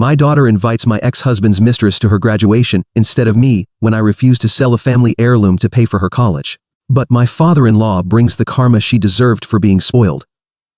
My daughter invites my ex-husband's mistress to her graduation instead of me when I refuse to sell a family heirloom to pay for her college. But my father-in-law brings the karma she deserved for being spoiled.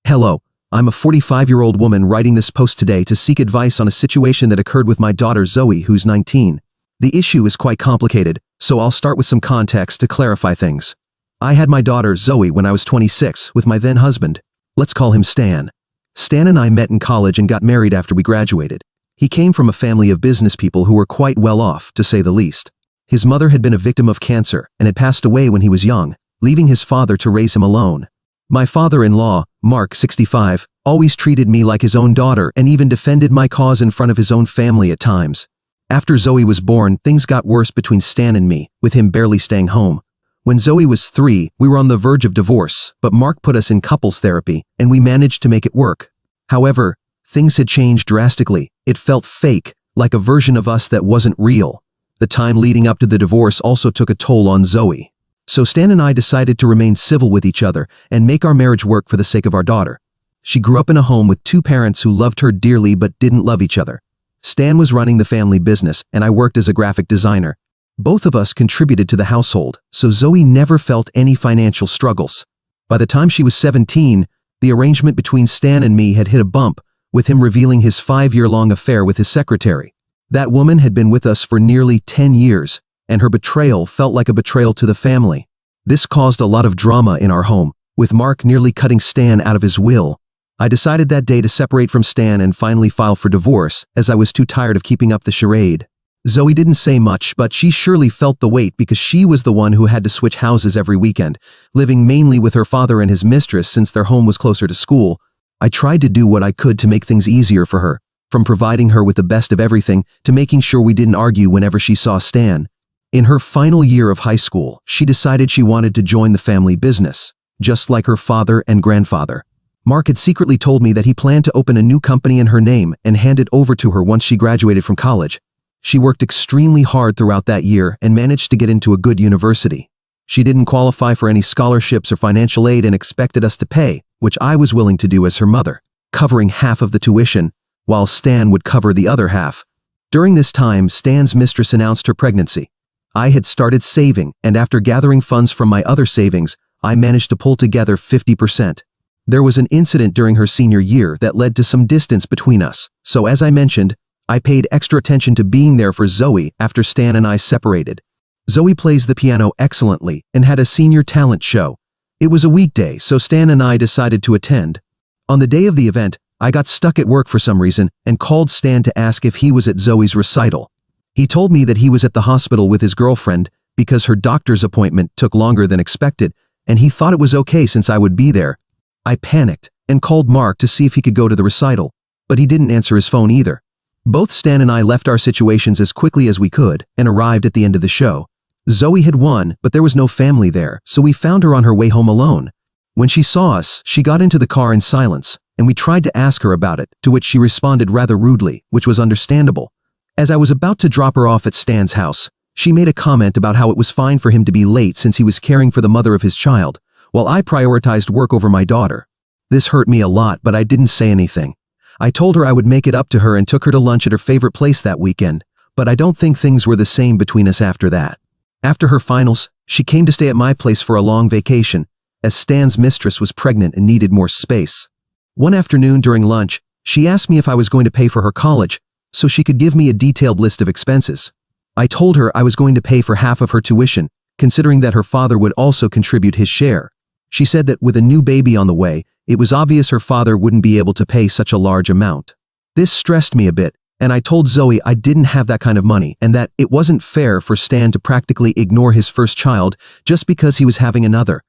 Hello, I'm a 45-year-old woman writing this post today to seek advice on a situation that occurred with my daughter Zoe, who's 19. The issue is quite complicated, so I'll start with some context to clarify things. I had my daughter Zoe when I was 26 with my then husband. Let's call him Stan. Stan and I met in college and got married after we graduated. He came from a family of business people who were quite well off, to say the least. His mother had been a victim of cancer and had passed away when he was young, leaving his father to raise him alone. My father-in-law, Mark, 65, always treated me like his own daughter and even defended my cause in front of his own family at times. After Zoe was born, things got worse between Stan and me, with him barely staying home. When Zoe was 3, we were on the verge of divorce, but Mark put us in couples therapy, and we managed to make it work. However, things had changed drastically. It felt fake, like a version of us that wasn't real. The time leading up to the divorce also took a toll on Zoe. So Stan and I decided to remain civil with each other and make our marriage work for the sake of our daughter. She grew up in a home with 2 parents who loved her dearly but didn't love each other. Stan was running the family business, and I worked as a graphic designer. Both of us contributed to the household, so Zoe never felt any financial struggles. By the time she was 17, the arrangement between Stan and me had hit a bump, with him revealing his 5-year-long affair with his secretary. That woman had been with us for nearly 10 years, and her betrayal felt like a betrayal to the family. This caused a lot of drama in our home, with Mark nearly cutting Stan out of his will. I decided that day to separate from Stan and finally file for divorce, as I was too tired of keeping up the charade. Zoe didn't say much, but she surely felt the weight because she was the one who had to switch houses every weekend, living mainly with her father and his mistress since their home was closer to school. I tried to do what I could to make things easier for her, from providing her with the best of everything to making sure we didn't argue whenever she saw Stan. In her final year of high school, she decided she wanted to join the family business, just like her father and grandfather. Mark had secretly told me that he planned to open a new company in her name and hand it over to her once she graduated from college. She worked extremely hard throughout that year and managed to get into a good university. She didn't qualify for any scholarships or financial aid and expected us to pay, which I was willing to do as her mother, covering half of the tuition, while Stan would cover the other half. During this time, Stan's mistress announced her pregnancy. I had started saving, and after gathering funds from my other savings, I managed to pull together 50%. There was an incident during her senior year that led to some distance between us, so as I mentioned, I paid extra attention to being there for Zoe after Stan and I separated. Zoe plays the piano excellently and had a senior talent show. It was a weekday, so Stan and I decided to attend. On the day of the event, I got stuck at work for some reason and called Stan to ask if he was at Zoe's recital. He told me that he was at the hospital with his girlfriend because her doctor's appointment took longer than expected, and he thought it was okay since I would be there. I panicked and called Mark to see if he could go to the recital, but he didn't answer his phone either. Both Stan and I left our situations as quickly as we could and arrived at the end of the show. Zoe had won, but there was no family there, so we found her on her way home alone. When she saw us, she got into the car in silence, and we tried to ask her about it, to which she responded rather rudely, which was understandable. As I was about to drop her off at Stan's house, she made a comment about how it was fine for him to be late since he was caring for the mother of his child, while I prioritized work over my daughter. This hurt me a lot, but I didn't say anything. I told her I would make it up to her and took her to lunch at her favorite place that weekend, but I don't think things were the same between us after that. After her finals, she came to stay at my place for a long vacation, as Stan's mistress was pregnant and needed more space. One afternoon during lunch, she asked me if I was going to pay for her college, so she could give me a detailed list of expenses. I told her I was going to pay for half of her tuition, considering that her father would also contribute his share. She said that with a new baby on the way, it was obvious her father wouldn't be able to pay such a large amount. This stressed me a bit, and I told Zoe I didn't have that kind of money and that it wasn't fair for Stan to practically ignore his first child just because he was having another.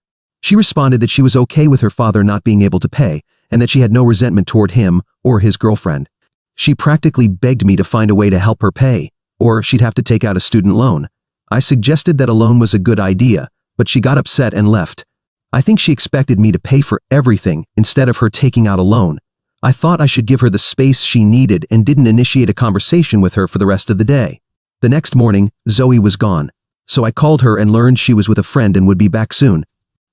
She responded that she was okay with her father not being able to pay and that she had no resentment toward him or his girlfriend. She practically begged me to find a way to help her pay, or she'd have to take out a student loan. I suggested that a loan was a good idea, but she got upset and left. I think she expected me to pay for everything instead of her taking out a loan. I thought I should give her the space she needed and didn't initiate a conversation with her for the rest of the day. The next morning, Zoe was gone, so I called her and learned she was with a friend and would be back soon.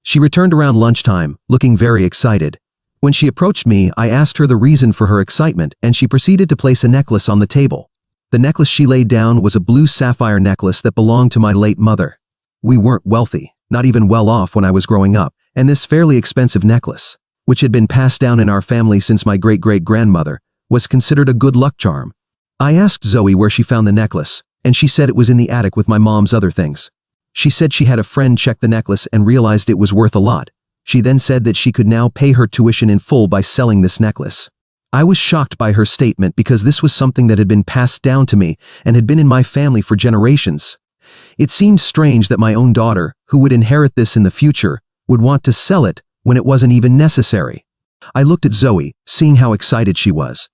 She returned around lunchtime, looking very excited. When she approached me, I asked her the reason for her excitement, and she proceeded to place a necklace on the table. The necklace she laid down was a blue sapphire necklace that belonged to my late mother. We weren't wealthy, not even well off when I was growing up, and this fairly expensive necklace, which had been passed down in our family since my great-great-grandmother, was considered a good luck charm. I asked Zoe where she found the necklace, and she said it was in the attic with my mom's other things. She said she had a friend check the necklace and realized it was worth a lot. She then said that she could now pay her tuition in full by selling this necklace. I was shocked by her statement because this was something that had been passed down to me and had been in my family for generations. It seemed strange that my own daughter, who would inherit this in the future, would want to sell it when it wasn't even necessary. I looked at Zoe, seeing how excited she was.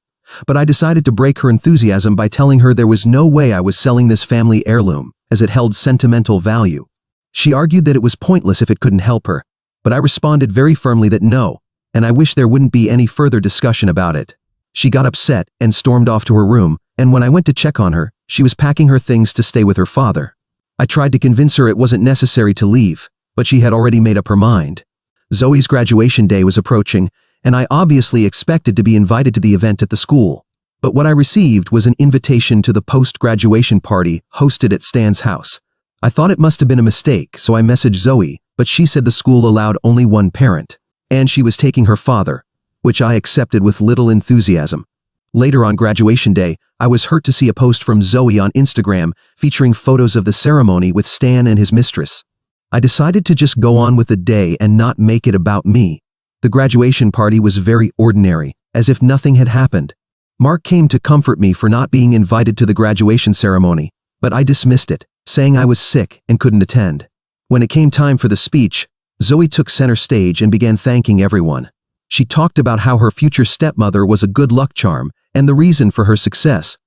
But I decided to break her enthusiasm by telling her there was no way I was selling this family heirloom, as it held sentimental value. She argued that it was pointless if it couldn't help her, but I responded very firmly that no, and I wish there wouldn't be any further discussion about it. She got upset and stormed off to her room, and when I went to check on her, she was packing her things to stay with her father. I tried to convince her it wasn't necessary to leave, but she had already made up her mind. Zoe's graduation day was approaching, and I obviously expected to be invited to the event at the school. But what I received was an invitation to the post-graduation party hosted at Stan's house. I thought it must have been a mistake, so I messaged Zoe, but she said the school allowed only one parent, and she was taking her father, which I accepted with little enthusiasm. Later on graduation day, I was hurt to see a post from Zoe on Instagram featuring photos of the ceremony with Stan and his mistress. I decided to just go on with the day and not make it about me. The graduation party was very ordinary, as if nothing had happened. Mark came to comfort me for not being invited to the graduation ceremony, but I dismissed it, saying I was sick and couldn't attend. When it came time for the speech, Zoe took center stage and began thanking everyone. She talked about how her future stepmother was a good luck charm and the reason for her success.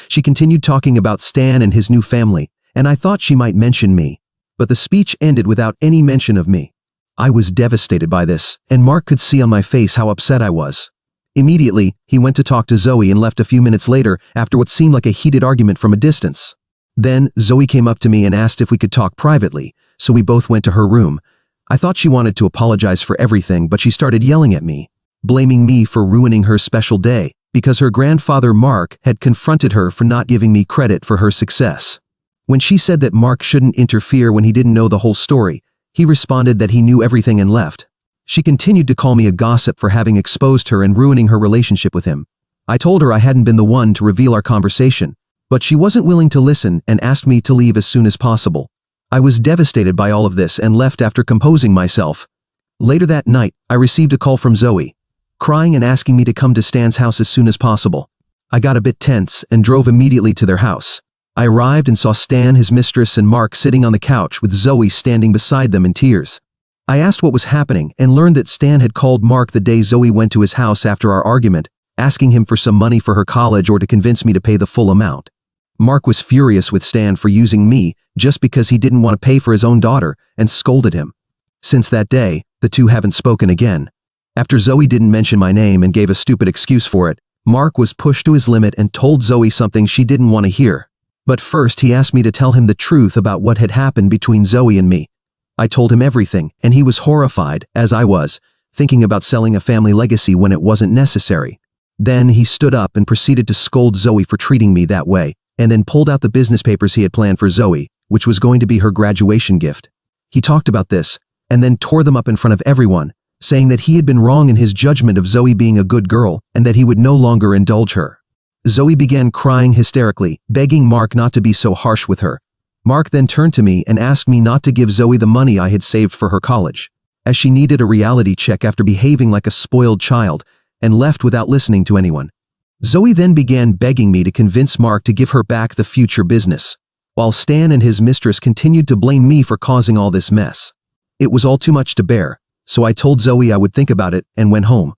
She continued talking about Stan and his new family, and I thought she might mention me. But the speech ended without any mention of me. I was devastated by this, and Mark could see on my face how upset I was. Immediately, he went to talk to Zoe and left a few minutes later after what seemed like a heated argument from a distance. Then, Zoe came up to me and asked if we could talk privately, so we both went to her room. I thought she wanted to apologize for everything, but she started yelling at me, blaming me for ruining her special day, because her grandfather Mark had confronted her for not giving me credit for her success. When she said that Mark shouldn't interfere when he didn't know the whole story, he responded that he knew everything and left. She continued to call me a gossip for having exposed her and ruining her relationship with him. I told her I hadn't been the one to reveal our conversation, but she wasn't willing to listen and asked me to leave as soon as possible. I was devastated by all of this and left after composing myself. Later that night, I received a call from Zoe, crying and asking me to come to Stan's house as soon as possible. I got a bit tense and drove immediately to their house. I arrived and saw Stan, his mistress, and Mark sitting on the couch with Zoe standing beside them in tears. I asked what was happening and learned that Stan had called Mark the day Zoe went to his house after our argument, asking him for some money for her college or to convince me to pay the full amount. Mark was furious with Stan for using me just because he didn't want to pay for his own daughter and scolded him. Since that day, the two haven't spoken again. After Zoe didn't mention my name and gave a stupid excuse for it, Mark was pushed to his limit and told Zoe something she didn't want to hear. But first he asked me to tell him the truth about what had happened between Zoe and me. I told him everything, and he was horrified, as I was, thinking about selling a family legacy when it wasn't necessary. Then he stood up and proceeded to scold Zoe for treating me that way, and then pulled out the business papers he had planned for Zoe, which was going to be her graduation gift. He talked about this, and then tore them up in front of everyone, saying that he had been wrong in his judgment of Zoe being a good girl and that he would no longer indulge her. Zoe began crying hysterically, begging Mark not to be so harsh with her. Mark then turned to me and asked me not to give Zoe the money I had saved for her college, as she needed a reality check after behaving like a spoiled child, and left without listening to anyone. Zoe then began begging me to convince Mark to give her back the future business, while Stan and his mistress continued to blame me for causing all this mess. It was all too much to bear, so I told Zoe I would think about it and went home.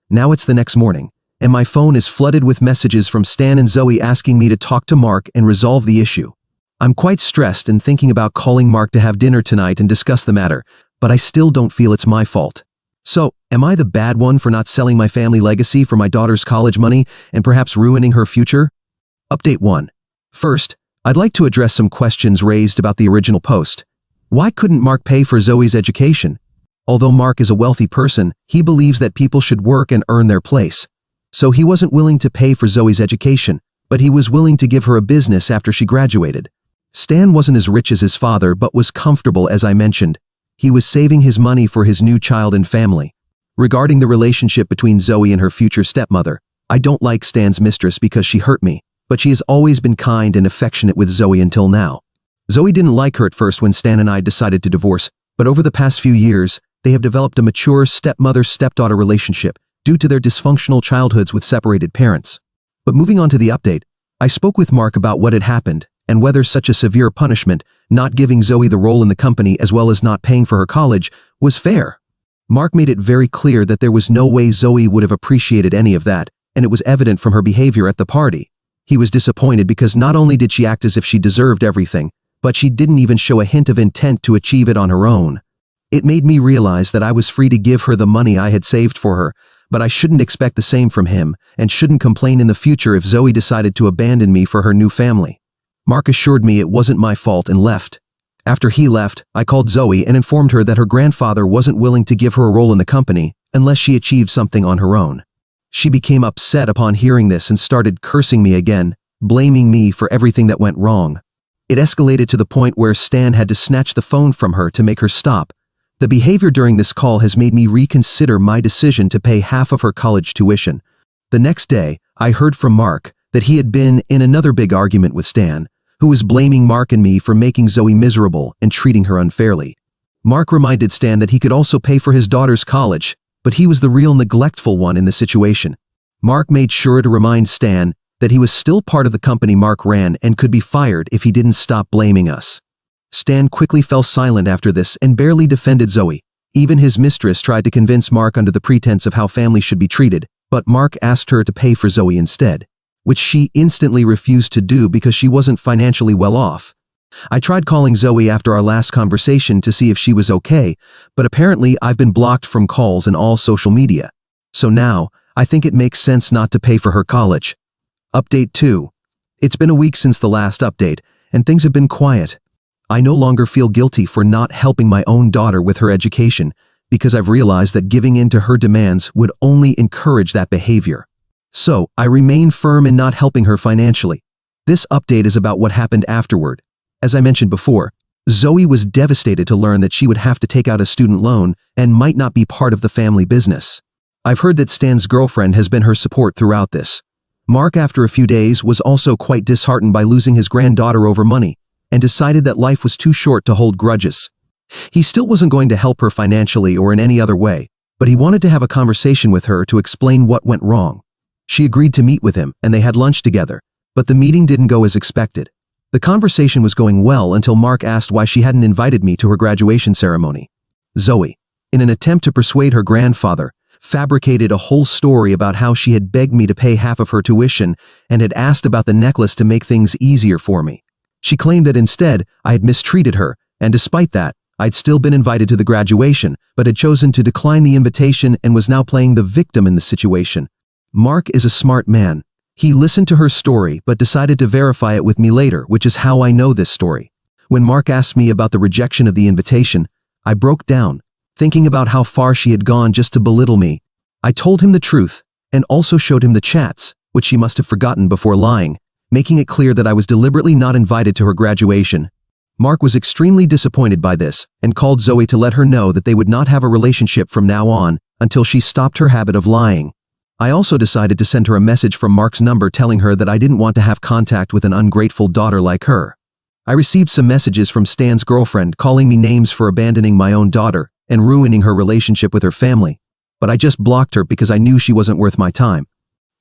Now it's the next morning, and my phone is flooded with messages from Stan and Zoe asking me to talk to Mark and resolve the issue. I'm quite stressed and thinking about calling Mark to have dinner tonight and discuss the matter, but I still don't feel it's my fault. So, am I the bad one for not selling my family legacy for my daughter's college money and perhaps ruining her future? Update 1. First, I'd like to address some questions raised about the original post. Why couldn't Mark pay for Zoe's education? Although Mark is a wealthy person, he believes that people should work and earn their place. So he wasn't willing to pay for Zoe's education, but he was willing to give her a business after she graduated. Stan wasn't as rich as his father but was comfortable, as I mentioned. He was saving his money for his new child and family. Regarding the relationship between Zoe and her future stepmother, I don't like Stan's mistress because she hurt me, but she has always been kind and affectionate with Zoe until now. Zoe didn't like her at first when Stan and I decided to divorce, but over the past few years, they have developed a mature stepmother-stepdaughter relationship due to their dysfunctional childhoods with separated parents. But moving on to the update, I spoke with Mark about what had happened and whether such a severe punishment, not giving Zoe the role in the company as well as not paying for her college, was fair. Mark made it very clear that there was no way Zoe would have appreciated any of that, and it was evident from her behavior at the party. He was disappointed because not only did she act as if she deserved everything, but she didn't even show a hint of intent to achieve it on her own. It made me realize that I was free to give her the money I had saved for her, but I shouldn't expect the same from him and shouldn't complain in the future if Zoe decided to abandon me for her new family. Mark assured me it wasn't my fault and left. After he left, I called Zoe and informed her that her grandfather wasn't willing to give her a role in the company unless she achieved something on her own. She became upset upon hearing this and started cursing me again, blaming me for everything that went wrong. It escalated to the point where Stan had to snatch the phone from her to make her stop. The behavior during this call has made me reconsider my decision to pay half of her college tuition. The next day, I heard from Mark that he had been in another big argument with Stan, who was blaming Mark and me for making Zoe miserable and treating her unfairly. Mark reminded Stan that he could also pay for his daughter's college, but he was the real neglectful one in the situation. Mark made sure to remind Stan that he was still part of the company Mark ran and could be fired if he didn't stop blaming us. Stan quickly fell silent after this and barely defended Zoe. Even his mistress tried to convince Mark under the pretense of how family should be treated, but Mark asked her to pay for Zoe instead, which she instantly refused to do because she wasn't financially well off. I tried calling Zoe after our last conversation to see if she was okay, but apparently I've been blocked from calls and all social media. So now, I think it makes sense not to pay for her college. Update 2. It's been a week since the last update, and things have been quiet. I no longer feel guilty for not helping my own daughter with her education, because I've realized that giving in to her demands would only encourage that behavior. So, I remain firm in not helping her financially. This update is about what happened afterward. As I mentioned before, Zoe was devastated to learn that she would have to take out a student loan and might not be part of the family business. I've heard that Stan's girlfriend has been her support throughout this. Mark, after a few days, was also quite disheartened by losing his granddaughter over money and decided that life was too short to hold grudges. He still wasn't going to help her financially or in any other way, but he wanted to have a conversation with her to explain what went wrong. She agreed to meet with him and they had lunch together, but the meeting didn't go as expected. The conversation was going well until Mark asked why she hadn't invited me to her graduation ceremony. Zoe, in an attempt to persuade her grandfather, fabricated a whole story about how she had begged me to pay half of her tuition and had asked about the necklace to make things easier for me. She claimed that instead I had mistreated her, and despite that, I'd still been invited to the graduation, but had chosen to decline the invitation and was now playing the victim in the situation. Mark is a smart man. He listened to her story but decided to verify it with me later, which is how I know this story. When Mark asked me about the rejection of the invitation, I broke down, thinking about how far she had gone just to belittle me. I told him the truth and also showed him the chats, which she must have forgotten before lying, making it clear that I was deliberately not invited to her graduation. Mark was extremely disappointed by this and called Zoe to let her know that they would not have a relationship from now on until she stopped her habit of lying. I also decided to send her a message from Mark's number telling her that I didn't want to have contact with an ungrateful daughter like her. I received some messages from Stan's girlfriend calling me names for abandoning my own daughter and ruining her relationship with her family, but I just blocked her because I knew she wasn't worth my time.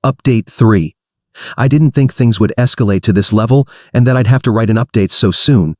Update 3. I didn't think things would escalate to this level and that I'd have to write an update so soon.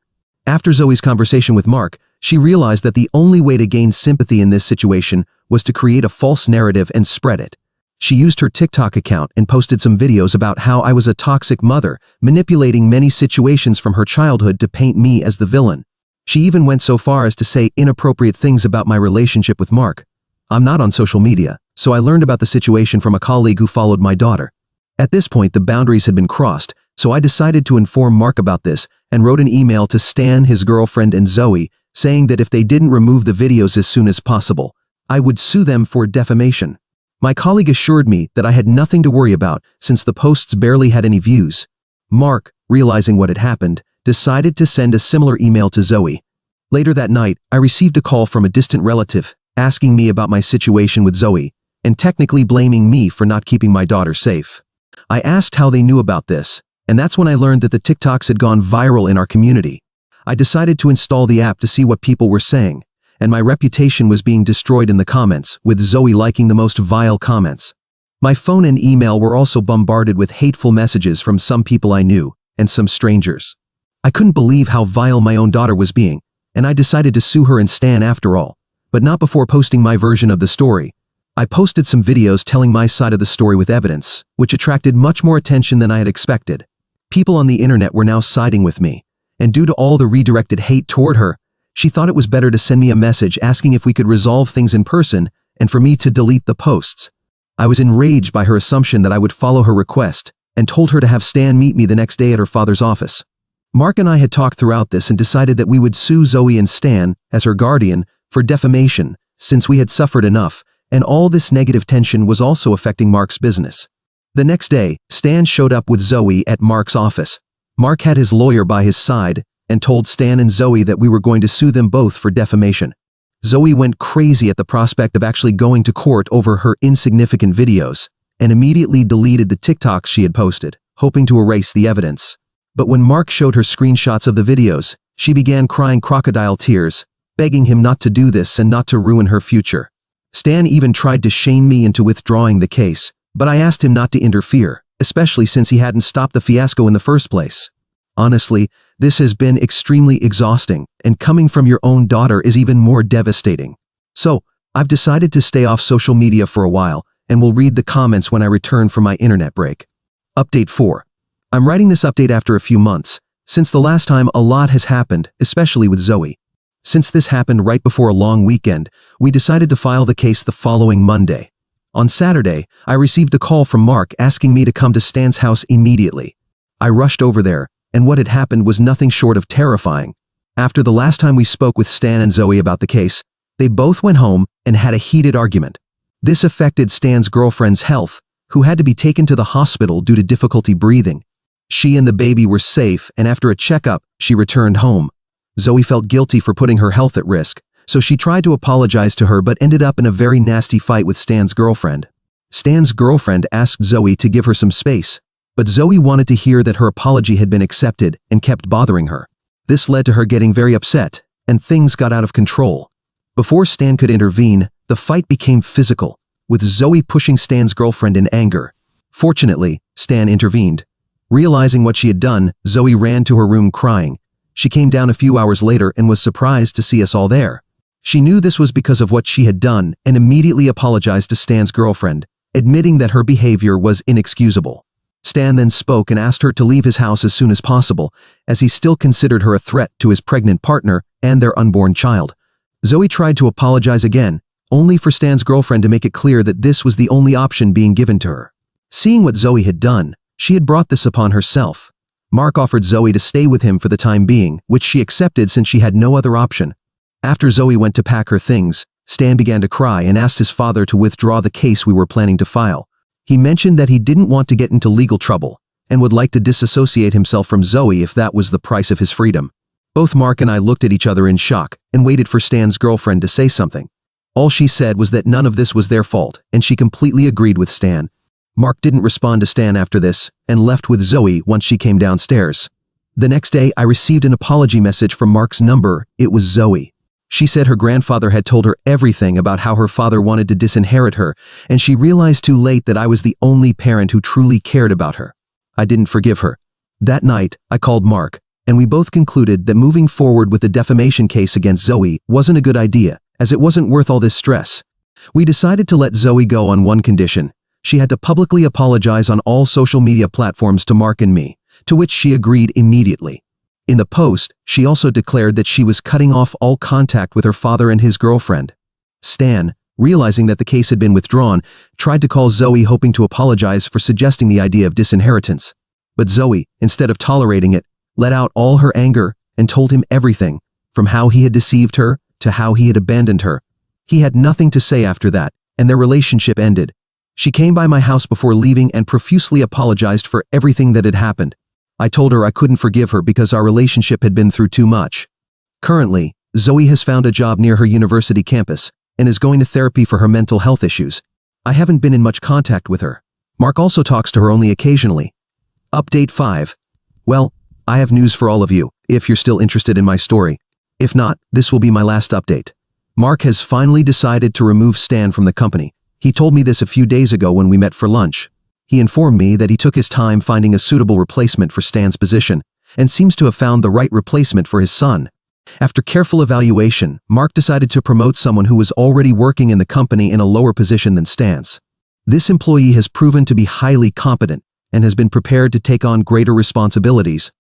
After Zoe's conversation with Mark, she realized that the only way to gain sympathy in this situation was to create a false narrative and spread it. She used her TikTok account and posted some videos about how I was a toxic mother, manipulating many situations from her childhood to paint me as the villain. She even went so far as to say inappropriate things about my relationship with Mark. I'm not on social media, so I learned about the situation from a colleague who followed my daughter. At this point, the boundaries had been crossed, so I decided to inform Mark about this and wrote an email to Stan, his girlfriend, and Zoe, saying that if they didn't remove the videos as soon as possible, I would sue them for defamation. My colleague assured me that I had nothing to worry about since the posts barely had any views. Mark, realizing what had happened, decided to send a similar email to Zoe. Later that night, I received a call from a distant relative asking me about my situation with Zoe and technically blaming me for not keeping my daughter safe. I asked how they knew about this, and that's when I learned that the TikToks had gone viral in our community. I decided to install the app to see what people were saying, and my reputation was being destroyed in the comments, with Zoe liking the most vile comments. My phone and email were also bombarded with hateful messages from some people I knew and some strangers. I couldn't believe how vile my own daughter was being, and I decided to sue her and Stan after all, but not before posting my version of the story. I posted some videos telling my side of the story with evidence, which attracted much more attention than I had expected. People on the internet were now siding with me, and due to all the redirected hate toward her, she thought it was better to send me a message asking if we could resolve things in person and for me to delete the posts. I was enraged by her assumption that I would follow her request and told her to have Stan meet me the next day at her father's office. Mark and I had talked throughout this and decided that we would sue Zoe and Stan, as her guardian, for defamation, since we had suffered enough, and all this negative tension was also affecting Mark's business. The next day, Stan showed up with Zoe at Mark's office. Mark had his lawyer by his side and told Stan and Zoe that we were going to sue them both for defamation. Zoe went crazy at the prospect of actually going to court over her insignificant videos and immediately deleted the TikToks she had posted, hoping to erase the evidence. But when Mark showed her screenshots of the videos, she began crying crocodile tears, begging him not to do this and not to ruin her future. Stan even tried to shame me into withdrawing the case, but I asked him not to interfere, especially since he hadn't stopped the fiasco in the first place. Honestly, this has been extremely exhausting, and coming from your own daughter is even more devastating. So, I've decided to stay off social media for a while, and will read the comments when I return from my internet break. Update 4. I'm writing this update after a few months, since the last time a lot has happened, especially with Zoe. Since this happened right before a long weekend, we decided to file the case the following Monday. On Saturday, I received a call from Mark asking me to come to Stan's house immediately. I rushed over there, and what had happened was nothing short of terrifying. After the last time we spoke with Stan and Zoe about the case, they both went home and had a heated argument. This affected Stan's girlfriend's health, who had to be taken to the hospital due to difficulty breathing. She and the baby were safe, and after a checkup, she returned home. Zoe felt guilty for putting her health at risk, so she tried to apologize to her but ended up in a very nasty fight with Stan's girlfriend. Stan's girlfriend asked Zoe to give her some space, but Zoe wanted to hear that her apology had been accepted and kept bothering her. This led to her getting very upset, and things got out of control. Before Stan could intervene, the fight became physical, with Zoe pushing Stan's girlfriend in anger. Fortunately, Stan intervened. Realizing what she had done, Zoe ran to her room crying. She came down a few hours later and was surprised to see us all there. She knew this was because of what she had done and immediately apologized to Stan's girlfriend, admitting that her behavior was inexcusable. Stan then spoke and asked her to leave his house as soon as possible, as he still considered her a threat to his pregnant partner and their unborn child. Zoe tried to apologize again, only for Stan's girlfriend to make it clear that this was the only option being given to her. Seeing what Zoe had done, she had brought this upon herself. Mark offered Zoe to stay with him for the time being, which she accepted since she had no other option. After Zoe went to pack her things, Stan began to cry and asked his father to withdraw the case we were planning to file. He mentioned that he didn't want to get into legal trouble and would like to disassociate himself from Zoe if that was the price of his freedom. Both Mark and I looked at each other in shock and waited for Stan's girlfriend to say something. All she said was that none of this was their fault, and she completely agreed with Stan. Mark didn't respond to Stan after this and left with Zoe once she came downstairs. The next day, I received an apology message from Mark's number. It was Zoe. She said her grandfather had told her everything about how her father wanted to disinherit her, and she realized too late that I was the only parent who truly cared about her. I didn't forgive her. That night, I called Mark, and we both concluded that moving forward with the defamation case against Zoe wasn't a good idea, as it wasn't worth all this stress. We decided to let Zoe go on one condition. She had to publicly apologize on all social media platforms to Mark and me, to which she agreed immediately. In the post, she also declared that she was cutting off all contact with her father and his girlfriend. Stan, realizing that the case had been withdrawn, tried to call Zoe hoping to apologize for suggesting the idea of disinheritance. But Zoe, instead of tolerating it, let out all her anger and told him everything, From how he had deceived her, to how he had abandoned her. He had nothing to say after that, and their relationship ended. She came by my house before leaving and profusely apologized for everything that had happened. I told her I couldn't forgive her because our relationship had been through too much. Currently, Zoe has found a job near her university campus and is going to therapy for her mental health issues. I haven't been in much contact with her. Mark also talks to her only occasionally. Update 5. Well, I have news for all of you, if you're still interested in my story. If not, this will be my last update. Mark has finally decided to remove Stan from the company. He told me this a few days ago when we met for lunch. He informed me that he took his time finding a suitable replacement for Stan's position, and seems to have found the right replacement for his son. After careful evaluation, Mark decided to promote someone who was already working in the company in a lower position than Stan's. This employee has proven to be highly competent and has been prepared to take on greater responsibilities.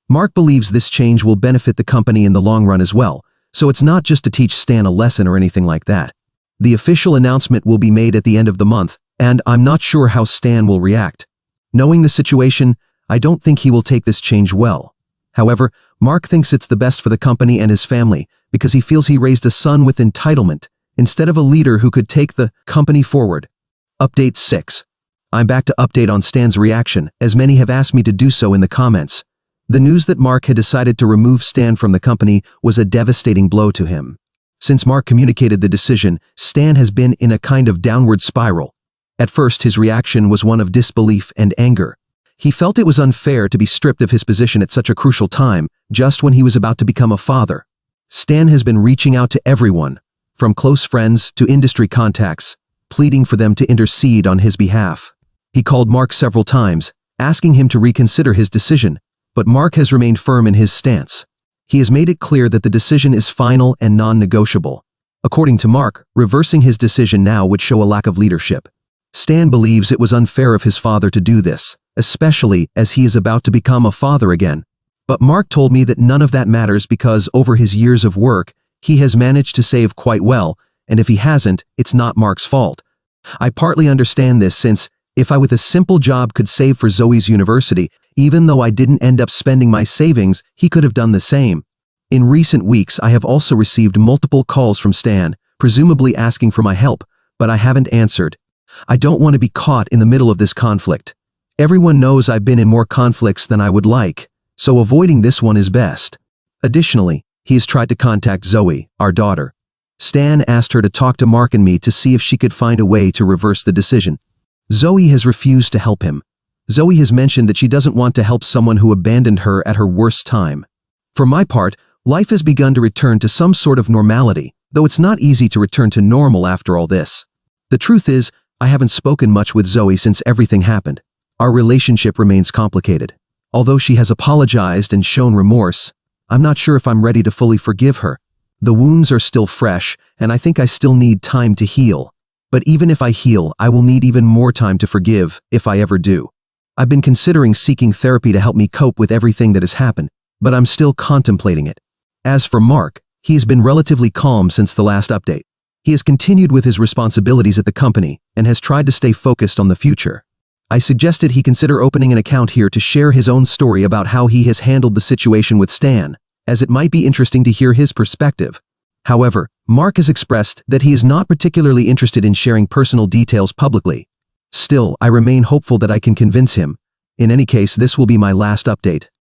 Mark believes this change will benefit the company in the long run as well, so it's not just to teach Stan a lesson or anything like that. The official announcement will be made at the end of the month, and I'm not sure how Stan will react. Knowing the situation, I don't think he will take this change well. However, Mark thinks it's the best for the company and his family because he feels he raised a son with entitlement instead of a leader who could take the company forward. Update 6. I'm back to update on Stan's reaction, as many have asked me to do so in the comments. The news that Mark had decided to remove Stan from the company was a devastating blow to him. Since Mark communicated the decision, Stan has been in a kind of downward spiral. At first, his reaction was one of disbelief and anger. He felt it was unfair to be stripped of his position at such a crucial time, just when he was about to become a father. Stan has been reaching out to everyone, from close friends to industry contacts, pleading for them to intercede on his behalf. He called Mark several times, asking him to reconsider his decision, but Mark has remained firm in his stance. He has made it clear that the decision is final and non-negotiable. According to Mark, reversing his decision now would show a lack of leadership. Stan believes it was unfair of his father to do this, especially as he is about to become a father again. But Mark told me that none of that matters because over his years of work, he has managed to save quite well, and if he hasn't, it's not Mark's fault. I partly understand this since, if I with a simple job could save for Zoe's university, even though I didn't end up spending my savings, he could have done the same. In recent weeks, I have also received multiple calls from Stan, presumably asking for my help, but I haven't answered. I don't want to be caught in the middle of this conflict. Everyone knows I've been in more conflicts than I would like, so avoiding this one is best. Additionally, he has tried to contact Zoe, our daughter. Stan asked her to talk to Mark and me to see if she could find a way to reverse the decision. Zoe has refused to help him. Zoe has mentioned that she doesn't want to help someone who abandoned her at her worst time. For my part, life has begun to return to some sort of normality, though it's not easy to return to normal after all this. The truth is, I haven't spoken much with Zoe since everything happened. Our relationship remains complicated. Although she has apologized and shown remorse, I'm not sure if I'm ready to fully forgive her. The wounds are still fresh, and I think I still need time to heal. But even if I heal, I will need even more time to forgive, if I ever do. I've been considering seeking therapy to help me cope with everything that has happened, but I'm still contemplating it. As for Mark, he has been relatively calm since the last update. He has continued with his responsibilities at the company and has tried to stay focused on the future. I suggested he consider opening an account here to share his own story about how he has handled the situation with Stan, as it might be interesting to hear his perspective. However, Mark has expressed that he is not particularly interested in sharing personal details publicly. Still, I remain hopeful that I can convince him. In any case, this will be my last update.